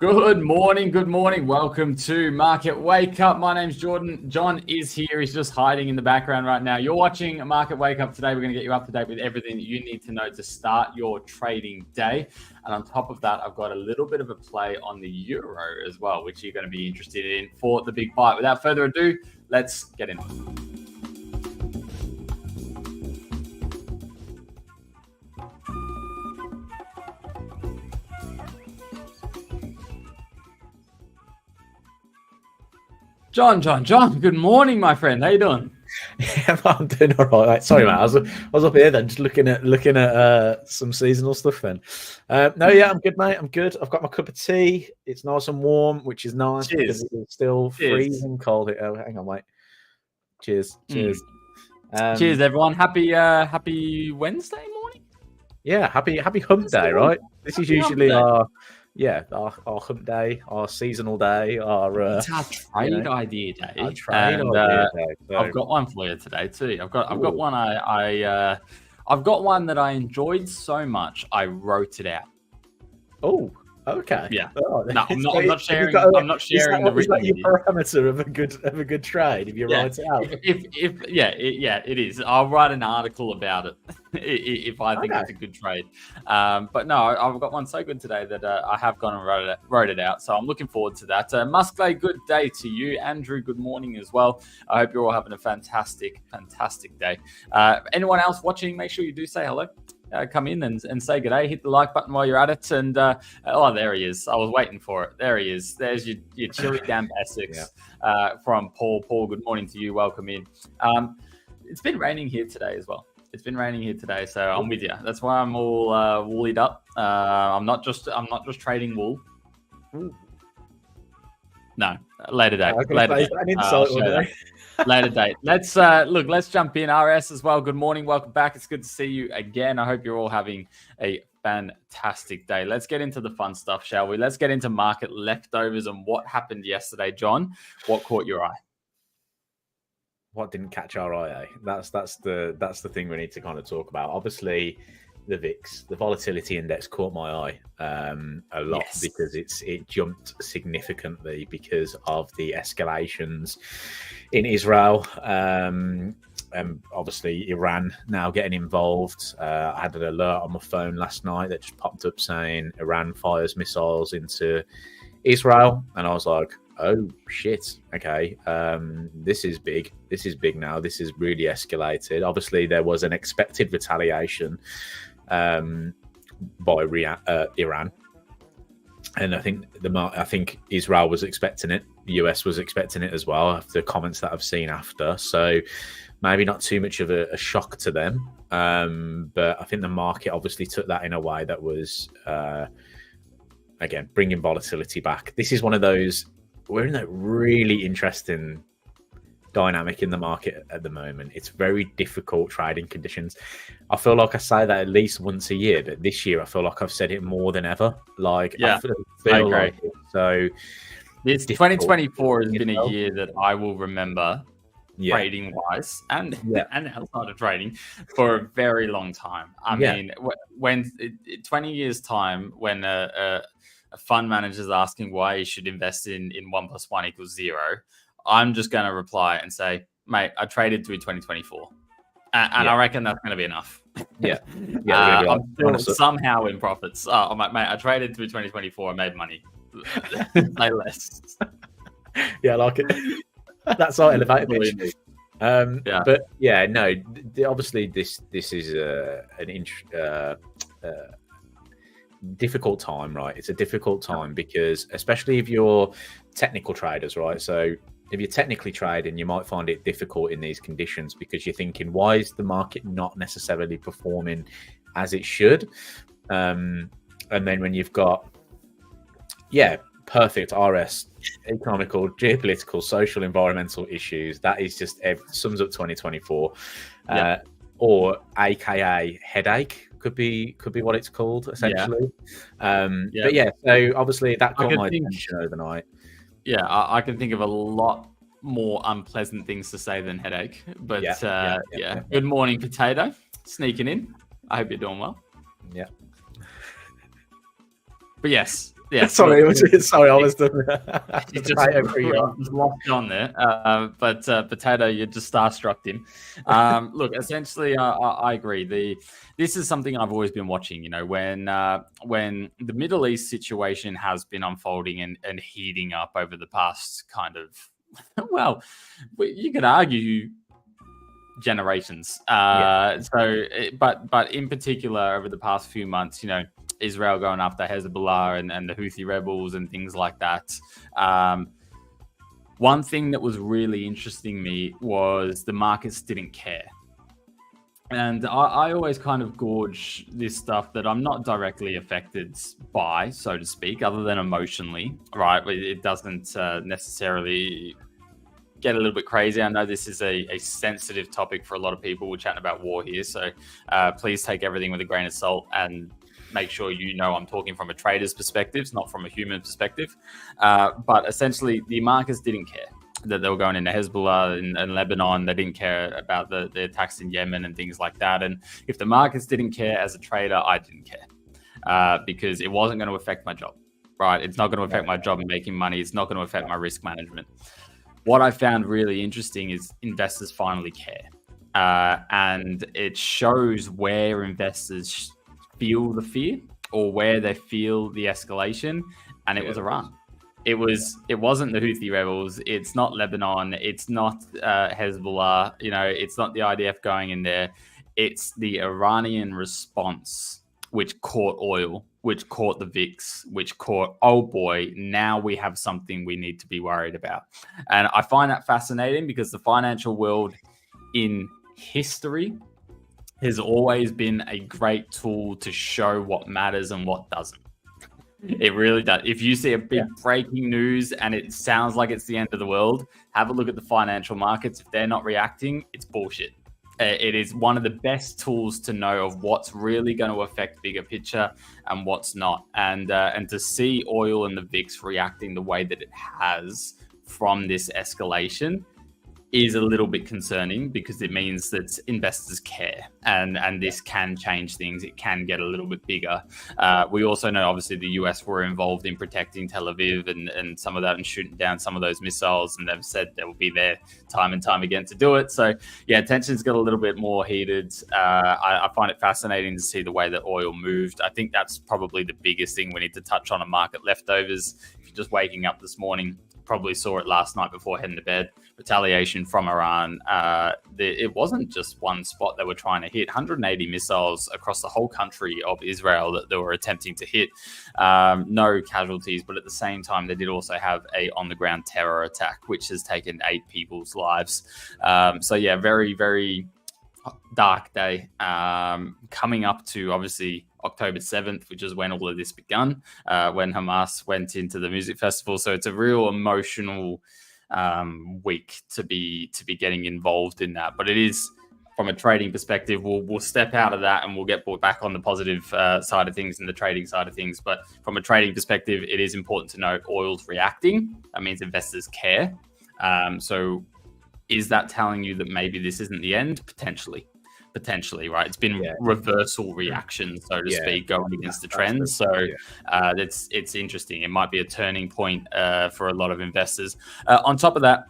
Good morning. Welcome to Market Wake Up. My name's Jordon. Jon is here. He's just hiding in the background right now. You're watching Market Wake Up today. We're going to get you up to date with everything that you need to know to start your trading day. And on top of that, I've got a little bit of a play on the euro as well, which you're going to be interested in for the big bite. Without further ado, let's get in. Jon, good morning, my friend. How you doing? Yeah, I'm doing all right. Mate. Sorry, mate. I was up here then, just looking at some seasonal stuff. Then, I'm good, mate. I'm good. I've got my cup of tea. It's nice and warm, which is nice because it's still freezing cold. Oh, hang on, mate. Cheers. Cheers, everyone. Happy Wednesday morning. Yeah, happy Hump Day, right? This is usually our hump day, our seasonal day, it's our trade idea day. Our trade idea day. So. I've got one for you today too. I've got one I've got one that I enjoyed so much I wrote it out. Oh, okay. Yeah. Oh, no, I'm not sharing. I'm not sharing the written. Is that your parameter of a good trade? If you write it out. It is. I'll write an article about it if I think it's a good trade. But no, I've got one so good today that I have gone and wrote it out. So I'm looking forward to that. Musclay, good day to you. Andrew, good morning as well. I hope you're all having a fantastic day. Anyone else watching, make sure you do say hello. Come in and say good day. Hit the like button while you're at it. And there he is. I was waiting for it. There he is. There's your chilly damp Essex from Paul. Paul, good morning to you. Welcome in. It's been raining here today as well. So I'm with you. That's why I'm all woolied up. I'm not just trading wool. Ooh. No, later date. Later date. Let's jump in. RS as well. Good morning. Welcome back. It's good to see you again. I hope you're all having a fantastic day. Let's get into the fun stuff, shall we? Let's get into market leftovers and what happened yesterday. Jon, what caught your eye? What didn't catch our eye? That's the thing we need to kind of talk about. Obviously, the VIX, the volatility index, caught my eye a lot because it jumped significantly because of the escalations in Israel. And obviously Iran now getting involved. I had an alert on my phone last night that just popped up saying Iran fires missiles into Israel, and I was like, oh shit, okay, this is big now. This is really escalated. Obviously there was an expected retaliation by Iran, and I think Israel was expecting it. The US was expecting it as well after comments that I've seen after. So maybe not too much of a shock to them, but I think the market obviously took that in a way that was again bringing volatility back. This is one of those. We're in a really interesting dynamic in the market at the moment. It's very difficult trading conditions. I feel like I say that at least once a year, but this year I feel like I've said it more than ever. Like, yeah, I agree. Like it. So this 2024 has been a year that I will remember trading wise and outside of trading for a very long time. I mean, when 20 years time, when a fund manager is asking why you should invest in 1 + 1 = 0, I'm just going to reply and say, mate, I traded through 2024. And I reckon that's going to be enough. I'm still somehow in profits. I'm like, mate, I traded through 2024. I made money. Say less. Yeah, I like it. That's our elevator pitch. But yeah, no, obviously this is an difficult time, right? It's a difficult time because especially if you're technical traders, right? So if you're technically trading, you might find it difficult in these conditions because you're thinking, why is the market not necessarily performing as it should? And then when you've got, perfect RS, economical, geopolitical, social, environmental issues, that is just sums up 2024. Or AKA headache could be what it's called essentially. But so obviously that caught my attention overnight. Yeah, I can think of a lot more unpleasant things to say than headache. But good morning, potato, sneaking in. I hope you're doing well. Yeah. But yes, Yeah, sorry, I was done. You just lost on there, but Potato, you just starstruck him. Look, essentially, I agree. This is something I've always been watching. You know, when the Middle East situation has been unfolding and heating up over the past kind of, well, you could argue generations. But in particular, over the past few months, you know, Israel going after Hezbollah and the Houthi rebels and things like that. One thing that was really interesting me was the markets didn't care. And I always kind of gorge this stuff that I'm not directly affected by, so to speak, other than emotionally, right? It doesn't necessarily get a little bit crazy. I know this is a sensitive topic for a lot of people. We're chatting about war here, so please take everything with a grain of salt and make sure you know I'm talking from a trader's perspective, not from a human perspective. But essentially, the markets didn't care that they were going into Hezbollah and Lebanon. They didn't care about the attacks in Yemen and things like that. And if the markets didn't care as a trader, I didn't care because it wasn't going to affect my job, right? It's not going to affect my job in making money. It's not going to affect my risk management. What I found really interesting is investors finally care. And it shows where investors feel the fear or where they feel the escalation. And it was Iran. It wasn't the Houthi rebels. It's not Lebanon. It's not Hezbollah. You know, it's not the IDF going in there. It's the Iranian response, which caught oil, which caught the VIX, which caught, oh boy, now we have something we need to be worried about. And I find that fascinating because the financial world in history has always been a great tool to show what matters and what doesn't. It really does. If you see a big breaking news and it sounds like it's the end of the world, have a look at the financial markets. If they're not reacting, it's bullshit. It is one of the best tools to know of what's really going to affect bigger picture and what's not. And to see oil and the VIX reacting the way that it has from this escalation is a little bit concerning because it means that investors care and this can change things. It can get a little bit bigger. We also know, obviously, the US were involved in protecting Tel Aviv and some of that and shooting down some of those missiles. And they've said they will be there time and time again to do it. So, yeah, tensions got a little bit more heated. I find it fascinating to see the way that oil moved. I think that's probably the biggest thing we need to touch on market leftovers. If you're just waking up this morning, probably saw it last night before heading to bed. Retaliation from Iran. It wasn't just one spot they were trying to hit. 180 missiles across the whole country of Israel that they were attempting to hit. No casualties, but at the same time, they did also have a on-the-ground terror attack, which has taken 8 people's lives. So yeah, very, very dark day. Coming up to, obviously, October 7th, which is when all of this begun, when Hamas went into the music festival. So it's a real emotional week to be getting involved in that. But it is, from a trading perspective, we'll step out of that and we'll get back on the positive side of things and the trading side of things. But from a trading perspective, it is important to note oil's reacting. That means investors care. So is that telling you that maybe this isn't the end? Potentially, right? It's been reversal reaction, so to speak, going against the trends. So it's interesting. It might be a turning point for a lot of investors. On top of that,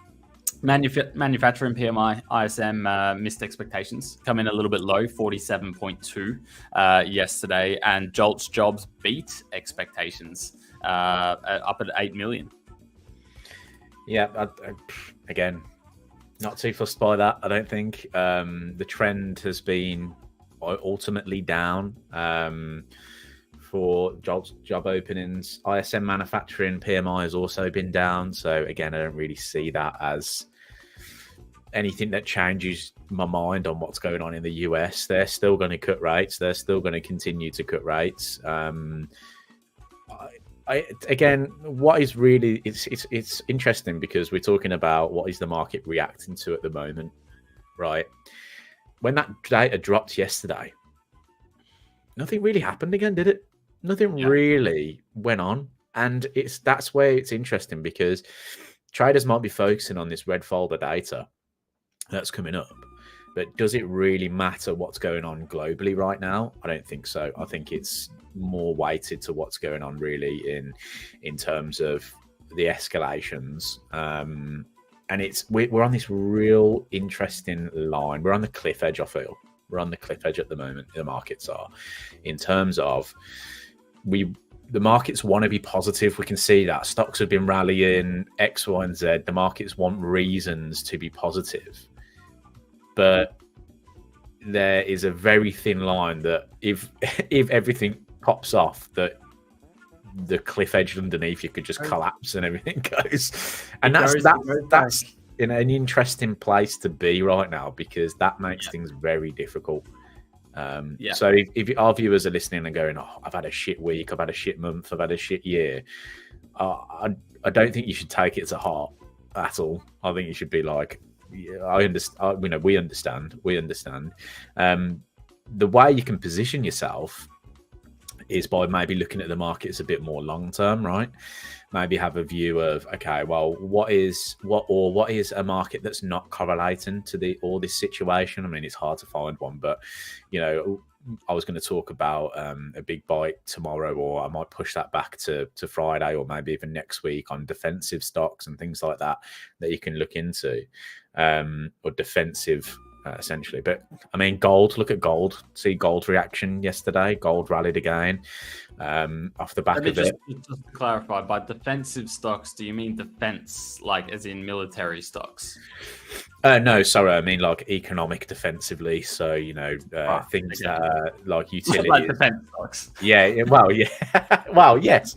manufacturing PMI ISM missed expectations, come in a little bit low, 47.2 yesterday, and JOLTS jobs beat expectations up at 8 million. Yeah, again, not too fussed by that, I don't think. The trend has been ultimately down for job openings. ISM manufacturing PMI has also been down. So again, I don't really see that as anything that changes my mind on what's going on in the US. They're still going to cut rates. They're still going to continue to cut rates. Again, what is really it's interesting because we're talking about what is the market reacting to at the moment, right? When that data dropped yesterday, nothing really happened again, did it? Nothing really went on, and that's where it's interesting because traders might be focusing on this red folder data that's coming up, But does it really matter what's going on globally right now? I don't think so. I think it's more weighted to what's going on really in terms of the escalations. And we're on this real interesting line. We're on the cliff edge, I feel. We're on the cliff edge at the moment, the markets are, in terms of the markets want to be positive. We can see that stocks have been rallying X, Y, and Z. The markets want reasons to be positive. But there is a very thin line that if everything pops off, that the cliff edge underneath you could just collapse and everything goes. And that's in an interesting place to be right now, because that makes things very difficult. So if our viewers are listening and going, "Oh, I've had a shit week, I've had a shit month, I've had a shit year," I don't think you should take it to heart at all. I think you should be like, yeah, I understand. We understand. The way you can position yourself is by maybe looking at the markets a bit more long term, right? Maybe have a view of, okay, well, what is a market that's not correlating to all this situation? I mean, it's hard to find one, but I was going to talk about a big bite tomorrow, or I might push that back to Friday, or maybe even next week, on defensive stocks and things like that you can look into, or defensive essentially. But I mean, gold, look at gold. See gold reaction yesterday. Gold rallied again off the back of it. Just to clarify, by defensive stocks, do you mean defense, like as in military stocks? No, sorry, I mean like economic defensively. So things that are like utilities, like defense stocks. Yeah. Well, yeah. Well, yes.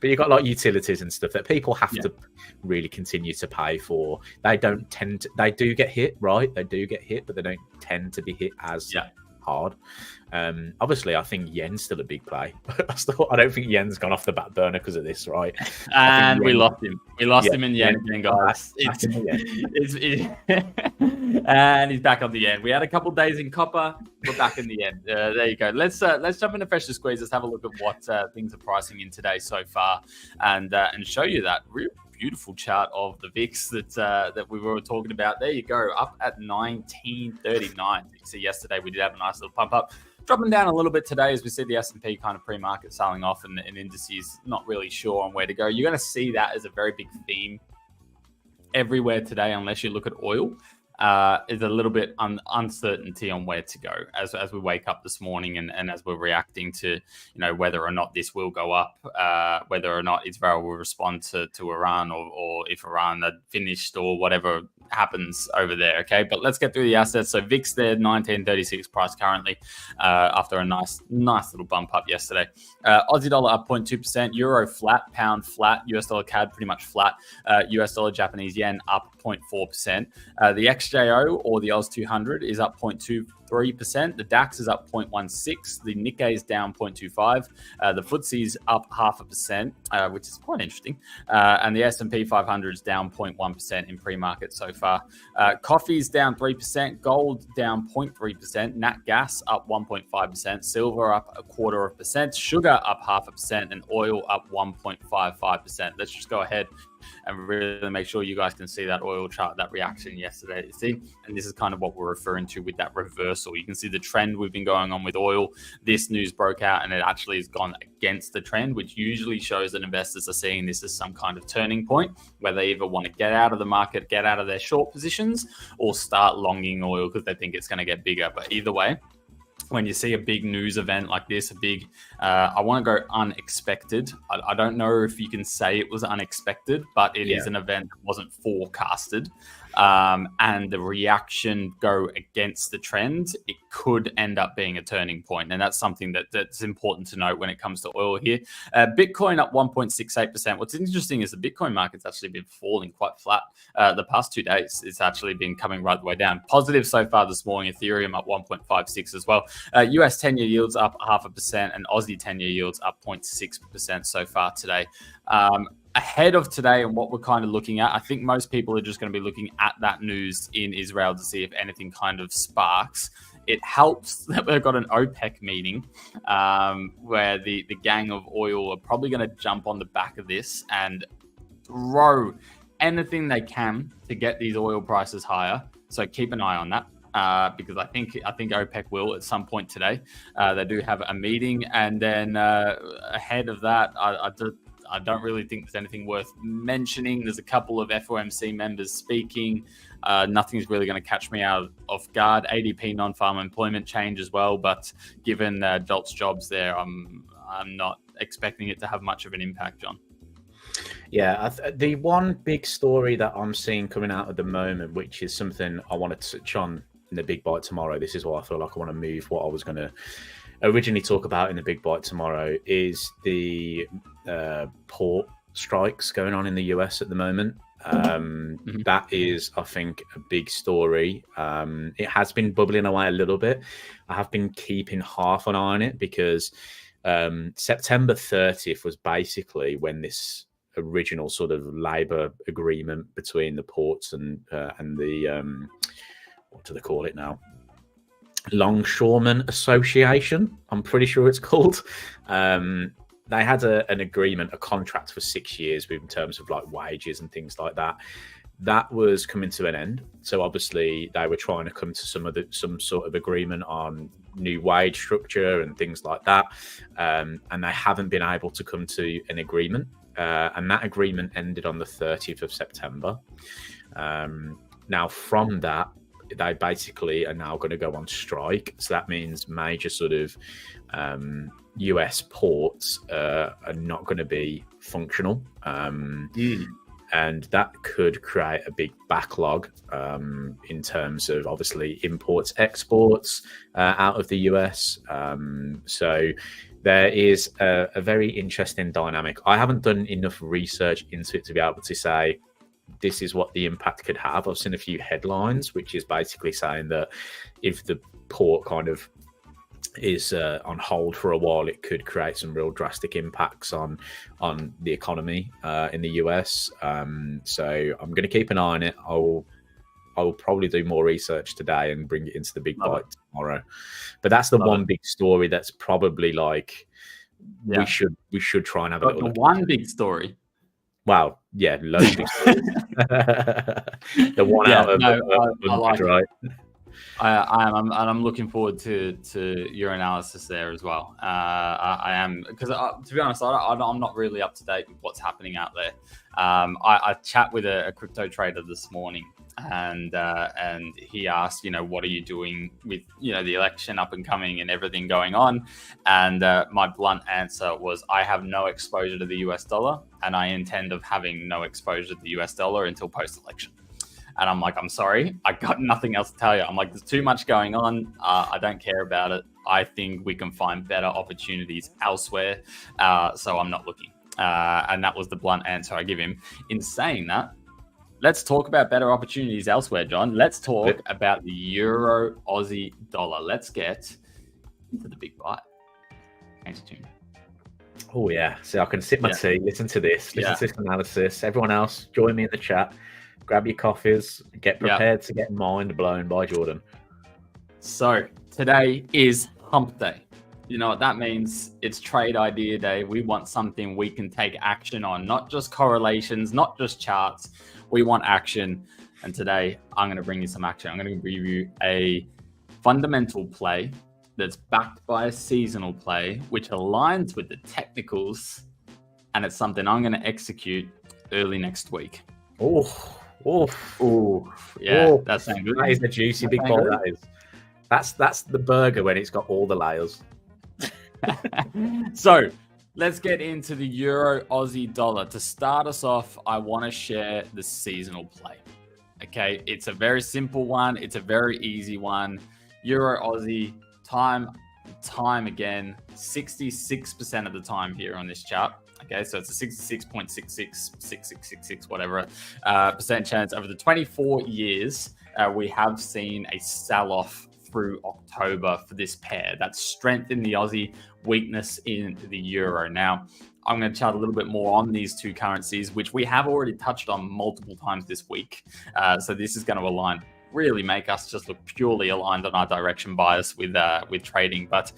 But you've got like utilities and stuff that people have to really continue to pay for. They do get hit, right? They do get hit, but they don't tend to be hit as hard. Obviously, I think yen's still a big play. I don't think yen's gone off the back burner because of this, right? And we lost him. We lost him in yen again, guys. And he's back on the yen. We had a couple of days in copper. We're back in the yen. There you go. Let's jump into Fresh to Squeeze. Let's have a look at what things are pricing in today so far, and show you that real beautiful chart of the VIX that we were talking about. There you go, up at 1939. You see, yesterday we did have a nice little pump up, dropping down a little bit today as we see the S&P kind of pre-market selling off, and indices not really sure on where to go. You're going to see that as a very big theme everywhere today, unless you look at oil. Is a little bit uncertainty on where to go as we wake up this morning, and as we're reacting to whether or not this will go up, whether or not Israel will respond to Iran, or if Iran had finished, or whatever happens over there. Okay, but let's get through the assets. So VIX there, 1936 price currently, after a nice little bump up yesterday. Aussie dollar up 0.2%, euro flat, pound flat, US dollar CAD pretty much flat, US dollar Japanese yen up 0.4%. The XJO, or the Oz 200, is up 0.23%. The DAX is up 0.16%. The Nikkei is down 0.25%. The FTSE's up 0.5%, which is quite interesting. And the S&P 500 is down 0.1% in pre-market so far. Coffee's down 3%. Gold down 0.3%. Nat gas up 1.5%. Silver up 0.25%. Sugar up 0.5%. And oil up 1.55%. Let's just go ahead and really make sure you guys can see that oil chart, that reaction yesterday. You see, and this is kind of what we're referring to with that reversal. You can see the trend we've been going on with oil. This news broke out, and it actually has gone against the trend, which usually shows that investors are seeing this as some kind of turning point, where they either want to get out of the market, get out of their short positions, or start longing oil because they think it's going to get bigger. But either way, when you see a big news event like this, I want to go unexpected. I don't know if you can say it was unexpected, but it is an event that wasn't forecasted. And the reaction go against the trend, it could end up being a turning point. And that's something that's important to note when it comes to oil here. Bitcoin up 1.68%. What's interesting is the Bitcoin market's actually been falling quite flat the past 2 days. It's actually been coming right the way down. Positive so far this morning. Ethereum up 1.56 as well. US 10-year yields up 0.5%, and Aussie 10-year yields up 0.6% so far today. Ahead of today and what we're kind of looking at, I think most people are just going to be looking at that news in Israel to see if anything kind of sparks. It helps that we've got an OPEC meeting where the gang of oil are probably going to jump on the back of this and throw anything they can to get these oil prices higher. So keep an eye on that. Because I think OPEC will at some point today. They do have a meeting, and then ahead of that, I don't really think there's anything worth mentioning. There's a couple of FOMC members speaking. Nothing's really going to catch me out off guard. ADP non-farm employment change as well, but given JOLTS jobs there, I'm not expecting it to have much of an impact, John. Yeah, the one big story that I'm seeing coming out at the moment, which is something I want to touch on in the Big Bite tomorrow. This is why I feel like I want to move what I was going to originally talk about in the Big Bite tomorrow, is the port strikes going on in the US at the moment. That is, I think, a big story. It has been bubbling away a little bit. I have been keeping half an eye on it because September 30th was basically when this original sort of labor agreement between the ports and the what do they call it now? Longshoremen Association, I'm pretty sure it's called. They had an agreement, a contract for 6 years in terms of like wages and things like that. That was coming to an end. So obviously they were trying to come to some sort of agreement on new wage structure and things like that. And they haven't been able to come to an agreement. And that agreement ended on the 30th of September. Now from that, they basically are now going to go on strike. So that means major sort of US ports are not going to be functional. And that could create a big backlog in terms of obviously imports, exports out of the US. So there is a very interesting dynamic. I haven't done enough research into it to be able to say this is what the impact could have. I've seen a few headlines, which is basically saying that if the port kind of is on hold for a while, it could create some real drastic impacts on the economy in the US. So I'm going to keep an eye on it. I will probably do more research today and bring it into the Big Bite tomorrow. But that's the one big story that's probably like we should try and have a little look. One big story. Wow, yeah, loads of big stories. The one out of I like right. I'm looking forward to your analysis there as well. I am, because to be honest, I'm not really up to date with what's happening out there. I chat with a crypto trader this morning, and he asked, what are you doing with the election up and coming and everything going on? And my blunt answer was, I have no exposure to the US dollar, and I intend of having no exposure to the US dollar until post-election. And I'm like, I'm sorry, I got nothing else to tell you. I'm like, there's too much going on. I don't care about it. I think we can find better opportunities elsewhere. So I'm not looking. And that was the blunt answer I give him. In saying that, let's talk about better opportunities elsewhere, John. Let's talk about the Euro Aussie dollar. Let's get into the Big Bite. Thanks, June. Oh, yeah. So I can sip my tea, listen to this analysis. Everyone else, join me in the chat. Grab your coffees, get prepared to get mind blown by Jordan. So today is hump day. You know what that means? It's trade idea day. We want something we can take action on, not just correlations, not just charts. We want action. And today I'm going to bring you some action. I'm going to give you a fundamental play that's backed by a seasonal play, which aligns with the technicals. And it's something I'm going to execute early next week. That sounds good. That is the juicy big ball. That is. That's the burger when it's got all the layers. So let's get into the Euro Aussie dollar. To start us off, I want to share the seasonal play. Okay, it's a very simple one. It's a very easy one. Euro Aussie, time again, 66% of the time here on this chart. Okay, so it's a 66.66, whatever, percent chance over the 24 years. We have seen a sell-off through October for this pair. That's strength in the Aussie, weakness in the Euro. Now, I'm going to chat a little bit more on these two currencies, which we have already touched on multiple times this week. So this is going to align, really make us just look purely aligned on our direction bias with trading. But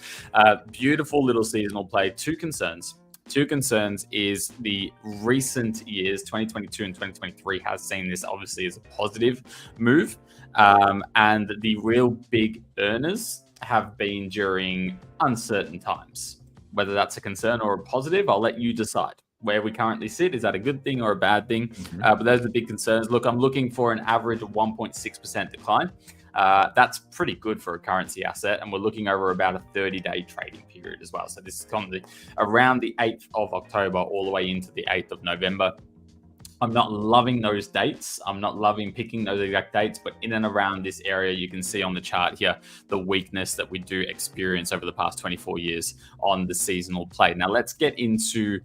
beautiful little seasonal play. Two concerns. Two concerns is the recent years, 2022 and 2023, has seen this obviously as a positive move. And the real big earners have been during uncertain times. Whether that's a concern or a positive, I'll let you decide. Where we currently sit, is that a good thing or a bad thing? But those are the big concerns. Look, I'm looking for an average of 1.6% decline. That's pretty good for a currency asset, and we're looking over about a 30-day trading period as well. So this is around the 8th of October all the way into the 8th of November. I'm not loving those dates. I'm not loving picking those exact dates, but in and around this area, you can see on the chart here the weakness that we do experience over the past 24 years on the seasonal play. Now, let's get into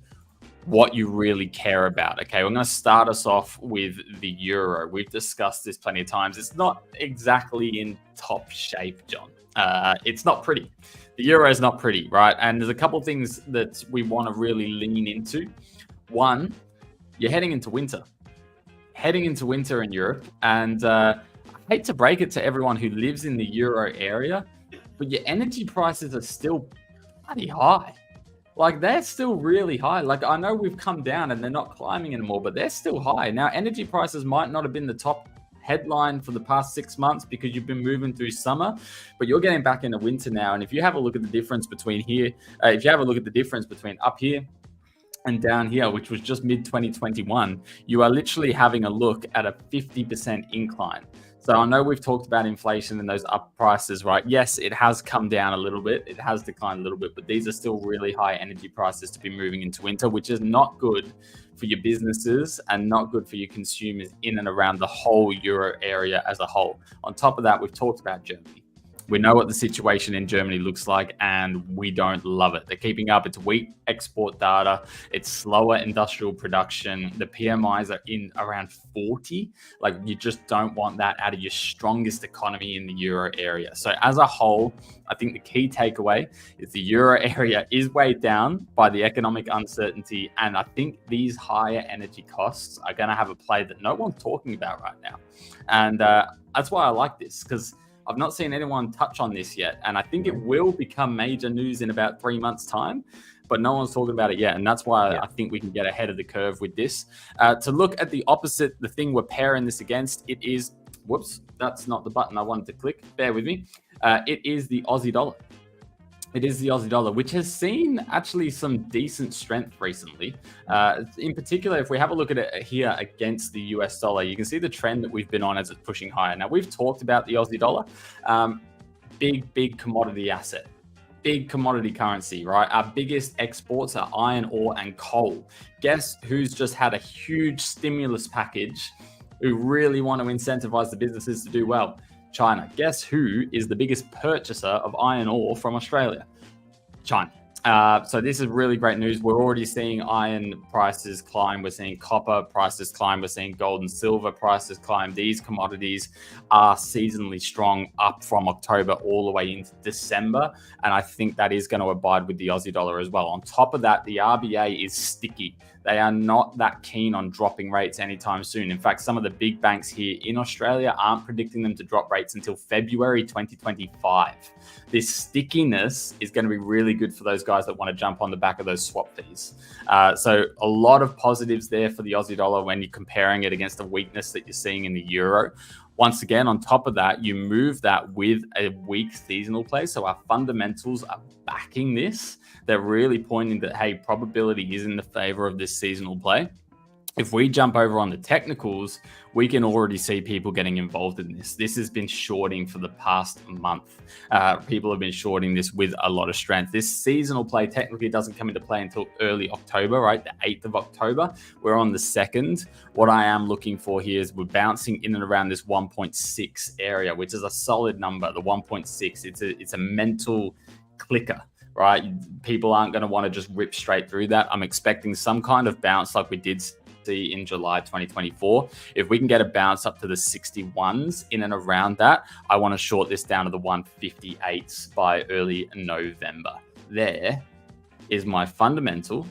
what you really care about. Okay, we're going to start us off with the euro. We've discussed this plenty of times. It's not exactly in top shape, John. It's not pretty. The euro is not pretty, right? And there's a couple of things that we want to really lean into. One, you're heading into winter. Heading into winter in Europe. And I hate to break it to everyone who lives in the euro area, but your energy prices are still bloody high. Like, they're still really high. Like, I know we've come down and they're not climbing anymore, but they're still high. Now, energy prices might not have been the top headline for the past 6 months because you've been moving through summer, but you're getting back into winter now. And if you have a look at the difference between here, if you have a look at the difference between up here and down here, which was just mid-2021, you are literally having a look at a 50% incline. So I know we've talked about inflation and those up prices, right? Yes, it has come down a little bit. It has declined a little bit, but these are still really high energy prices to be moving into winter, which is not good for your businesses and not good for your consumers in and around the whole euro area as a whole. On top of that, we've talked about Germany. We know what the situation in Germany looks like, and we don't love it. They're keeping up. It's weak export data. It's slower industrial production. The PMIs are in around 40. Like, you just don't want that out of your strongest economy in the euro area. So as a whole, I think the key takeaway is the euro area is weighed down by the economic uncertainty. And I think these higher energy costs are going to have a play that no one's talking about right now. And that's why I like this, because I've not seen anyone touch on this yet, and I think it will become major news in about 3 months' time, but no one's talking about it yet, and that's why I think we can get ahead of the curve with this. To look at the opposite, the thing we're pairing this against, it is, whoops, that's not the button I wanted to click, bear with me. It is the Aussie dollar. It is the Aussie dollar, which has seen actually some decent strength recently. In particular, if we have a look at it here against the US dollar, you can see the trend that we've been on as it's pushing higher. Now, we've talked about the Aussie dollar, big commodity asset, big commodity currency, right? Our biggest exports are iron ore and coal. Guess who's just had a huge stimulus package who really want to incentivize the businesses to do well? China. Guess who is the biggest purchaser of iron ore from Australia? China. So this is really great news. We're already seeing iron prices climb. We're seeing copper prices climb. We're seeing gold and silver prices climb. These commodities are seasonally strong up from October all the way into December. And I think that is going to abide with the Aussie dollar as well. On top of that, the RBA is sticky. They are not that keen on dropping rates anytime soon. In fact, some of the big banks here in Australia aren't predicting them to drop rates until February 2025. This stickiness is going to be really good for those guys that want to jump on the back of those swap fees. So a lot of positives there for the Aussie dollar when you're comparing it against the weakness that you're seeing in the euro. Once again, on top of that, you move that with a weak seasonal play. So our fundamentals are backing this. They're really pointing that, hey, probability is in the favor of this seasonal play. If we jump over on the technicals, we can already see people getting involved in this. This has been shorting for the past month. People have been shorting this with a lot of strength. This seasonal play technically doesn't come into play until early October, right? The 8th of October. We're on the 2nd. What I am looking for here is we're bouncing in and around this 1.6 area, which is a solid number, the 1.6. It's a mental clicker. Right? People aren't going to want to just rip straight through that. I'm expecting some kind of bounce like we did see in July 2024. If we can get a bounce up to the 61s in and around that, I want to short this down to the 158s by early November. There is my fundamental,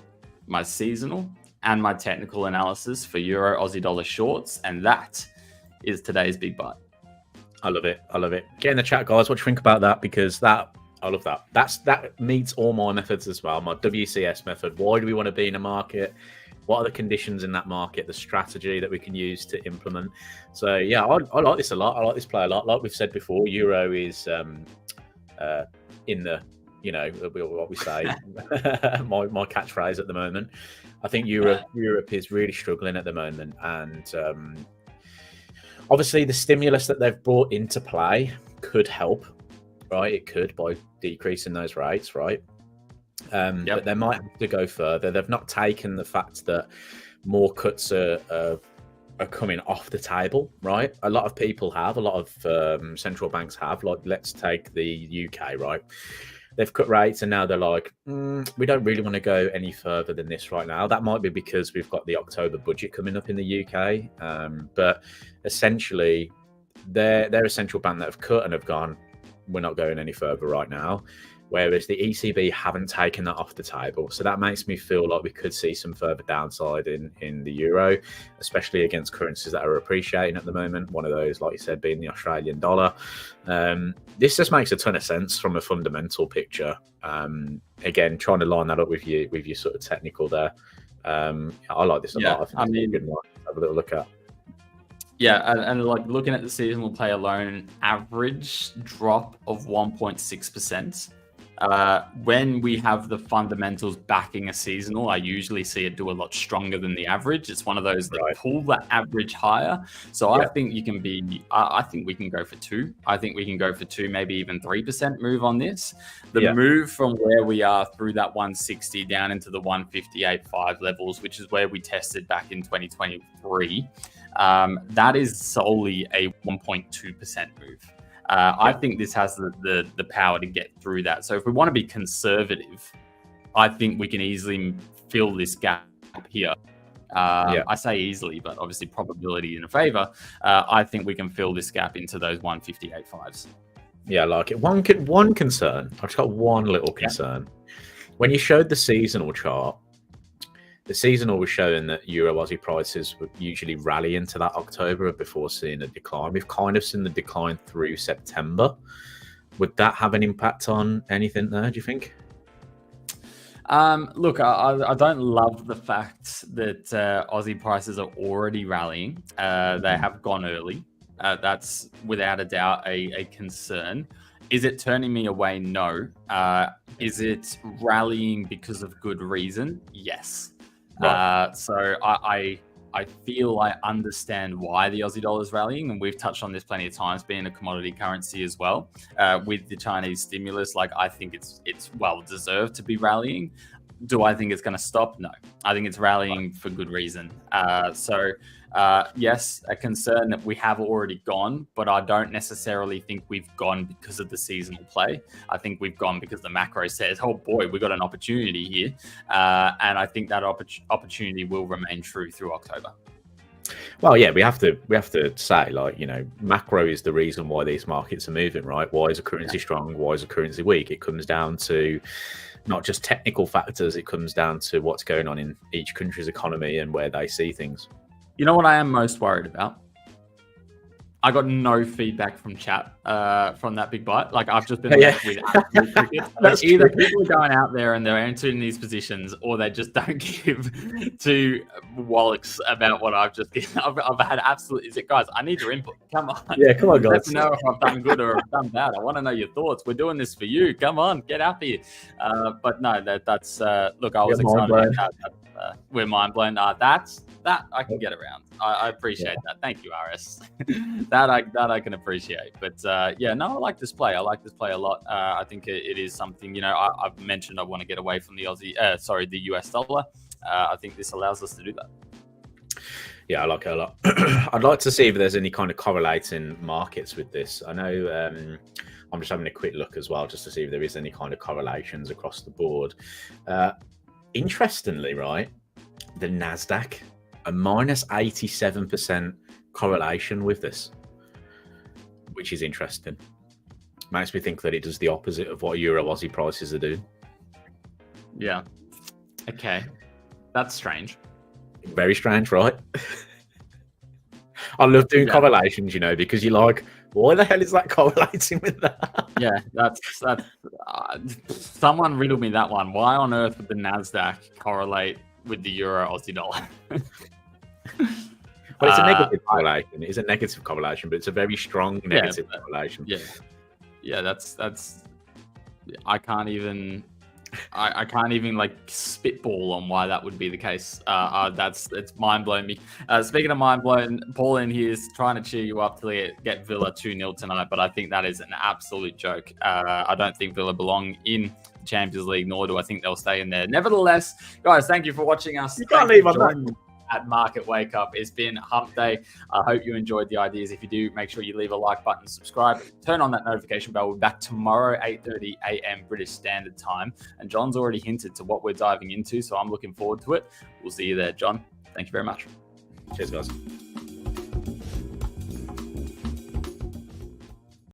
my seasonal, and my technical analysis for Euro Aussie dollar shorts. And that is today's big bite. I love it. I love it. Get in the chat, guys. What do you think about that? Because that I love that. That meets all my methods as well. My WCS method. Why do we want to be in a market? What are the conditions in that market? The strategy that we can use to implement. So yeah, I like this a lot. I like this play a lot. Like we've said before, Euro is in the, you know, what we say, my catchphrase at the moment. I think Europe is really struggling at the moment, and obviously the stimulus that they've brought into play could help, right? It could, by decreasing those rates, right? But they might have to go further. They've not taken the fact that more cuts are coming off the table, right? A lot of people have, a lot of central banks have. Like, let's take the UK, right? They've cut rates, and now they're like, we don't really want to go any further than this right now. That might be because we've got the October budget coming up in the UK, but essentially, they're a central bank that have cut and have gone, we're not going any further right now. Whereas the ECB haven't taken that off the table. So that makes me feel like we could see some further downside in the euro, especially against currencies that are appreciating at the moment. One of those, like you said, being the Australian dollar. This just makes a ton of sense from a fundamental picture. Again, trying to line that up with your sort of technical there. I like this a lot. I mean, good one to have a little look at. Yeah, and like looking at the seasonal play alone, average drop of 1.6%. When we have the fundamentals backing a seasonal, I usually see it do a lot stronger than the average. It's one of those that pull that average higher. So I think you can be, I think we can go for 2. I think we can go for 2, maybe even 3% move on this. The move from where we are through that 160 down into the 158.5 levels, which is where we tested back in 2023. That is solely a 1.2% move. I think this has the power to get through that. So if we want to be conservative, I think we can easily fill this gap here. I say easily, but obviously probability in a favor. I think we can fill this gap into those 158.5s. Yeah, I like it. One concern. I've just got one little concern. When you showed the seasonal chart, the seasonal was showing that Euro Aussie prices would usually rally into that October before seeing a decline. We've kind of seen the decline through September. Would that have an impact on anything there, do you think? Look, I don't love the fact that Aussie prices are already rallying. They have gone early. That's without a doubt a concern. Is it turning me away? No. Is it rallying because of good reason? Yes. Right. So I feel I understand why the Aussie dollar is rallying, and we've touched on this plenty of times, being a commodity currency as well. With the Chinese stimulus, like, I think it's well deserved to be rallying. Do I think it's going to stop? No, I think it's rallying for good reason. Yes, a concern that we have already gone, but I don't necessarily think we've gone because of the seasonal play. I think we've gone because the macro says, oh boy, we got an opportunity here. And I think that opportunity will remain true through October. Well, yeah, we have to say, like, you know, macro is the reason why these markets are moving, right? Why is a currency strong? Why is a currency weak? It comes down to not just technical factors. It comes down to what's going on in each country's economy and where they see things. You know what I am most worried about? I got no feedback from chat from that big bite. Like, I've just been left with absolute cricket. Either people are going out there and they're entering these positions, or they just don't give two wallocks about what I've just given. I've had absolutely... Guys, I need your input. Come on. Yeah, come on, guys. Let me know if I've done good or I've done bad. I want to know your thoughts. We're doing this for you. Come on, get up here. But no, that's... look, I was excited about that. We're mind blown. That I can get around. I appreciate that. Thank you, RS. that I can appreciate. But I like this play. I like this play a lot. I think it is something, you know, I've mentioned I want to get away from the the US dollar. I think this allows us to do that. Yeah, I like it a lot. I'd like to see if there's any kind of correlating markets with this. I know I'm just having a quick look as well, just to see if there is any kind of correlations across the board. Interestingly, right, the NASDAQ, a minus 87% correlation with this, which is interesting. Makes me think that it does the opposite of what Euro Aussie prices are doing. Yeah. Okay. That's strange. Very strange, right? I love doing correlations, you know, because you're like, Why the hell is that correlating with that? Yeah, that's someone riddled me that one. Why on earth would the Nasdaq correlate with the euro Aussie dollar? Well, it's a negative correlation. It's a negative correlation, but it's a very strong negative correlation. Yeah. That's. I can't even like spitball on why that would be the case. It's mind blowing me. Speaking of mind blown, Paul in here is trying to cheer you up to get Villa 2-0 tonight, but I think that is an absolute joke. I don't think Villa belong in the Champions League, nor do I think they'll stay in there. Nevertheless, guys, thank you for watching us. You can't leave on that. At Market Wake Up. It's been hump day. I hope you enjoyed the ideas. If you do, make sure you leave a like button, subscribe, turn on that notification bell. We're back tomorrow, 8:30 a.m. British Standard Time. And John's already hinted to what we're diving into, so I'm looking forward to it. We'll see you there, John. Thank you very much. Cheers, guys.